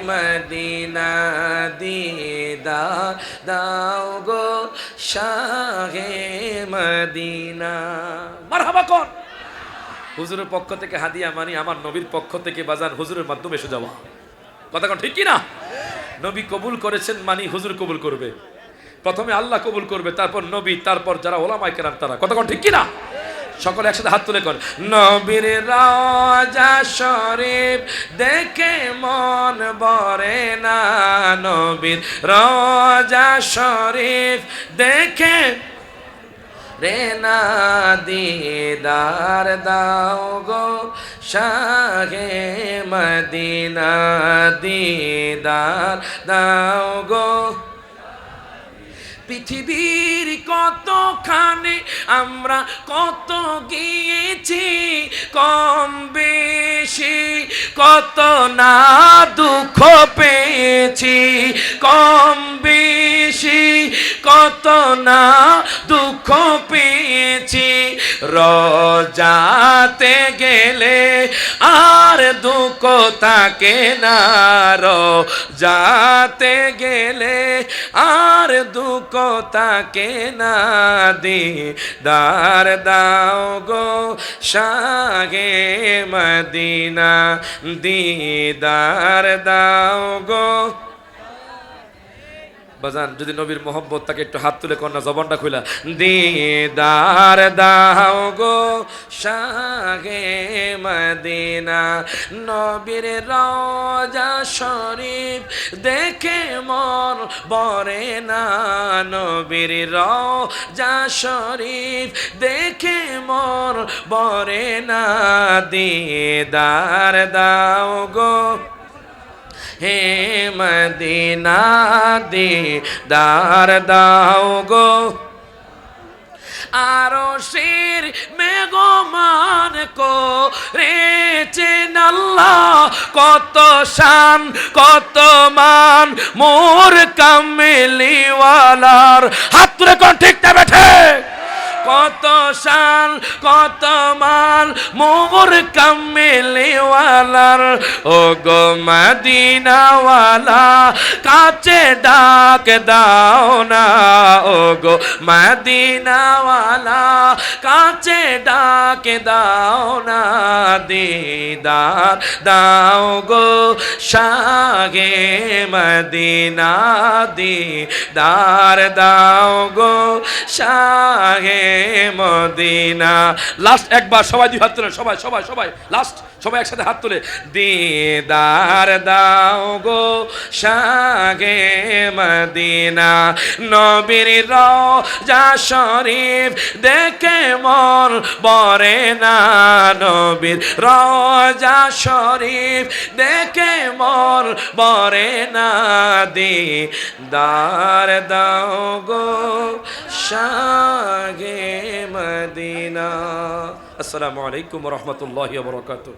Medina দিদার দাও গো শাহে Medina. মারহাবা কোন হুজুরের পক্ষ থেকে হাদিয়া মানে আমার নবীর পক্ষ থেকে বাজান হুজুরের মাধ্যমে এসে যাওয়া। কথা কোন ঠিক কি না? নবী কবুল করেছেন মানে হুজুর কবুল করবে। প্রথমে আল্লাহ কবুল করবে, তারপর নবী, তারপর যারা ওলামায়ে কেরাম তারা। কথা কোন ঠিক কি না? সকলে একসাথে হাত তুলে কর। নবীর রওজা শরীফ দেখে মন ভরে না, নবীর রওজা শরীফ দেখে রে না দিদার দাও গো শাহে মদিনা দিদার দাও গো। পৃথিবীর কতখানে আমরা কত গিয়েছি, কম বেশি কত না দুঃখ পেয়েছি, কম বেশি কত না দুঃখ পেয়েছি। রোজাতে গেলে আর দুঃখ থাকে না, রোজাতে গেলে আর দুঃখ তাকে না দিদার দাও গো শাহে মদিনা দিদার দাও গো। বাজান যদি নবীর মোহব্বত তাকে একটু হাত তুলে কন্যা জবানটা খুলা দিদার দাও গো শাহে মদিনা। নবীর রওজা শরীফ দেখে মন ভরে না, নবীর রওজা শরীফ দেখে মন ভরে না দিদার দাও গো হে মদিনা দিদার দাও গো। আরশের মেঘমান করেছেন আল্লাহ, কত শান কত মান মোর কামলিওয়ালার। হাত তুলে কোন ঠিক না বেঠে? কত শান কত মান মোর কামলিওয়ালার। ও গো মদিনাওয়ালা কাছে ডাক দাও না, ও গো মদিনাওয়ালা কাছে ডাক দাও না দিদার দাও গো শাহে মদিনা দিদার দাও গো শাহে মদিনা। লাস্ট একবার সবাই দুই হাত তুলে, সবাই সবাই সবাই লাস্ট সবাই একসাথে হাত তুলে দিদার দাও গো শাহে মদিনা। নবীর রওজা শরীফ দেখে মন ভরে না, নবীর রওজা শরীফ দেখে মন ভরে না দিদার দাও গো শাহে মদিনা। আসসালামু আলাইকুম ওয়া রাহমাতুল্লাহি ওয়া বারাকাতুহু।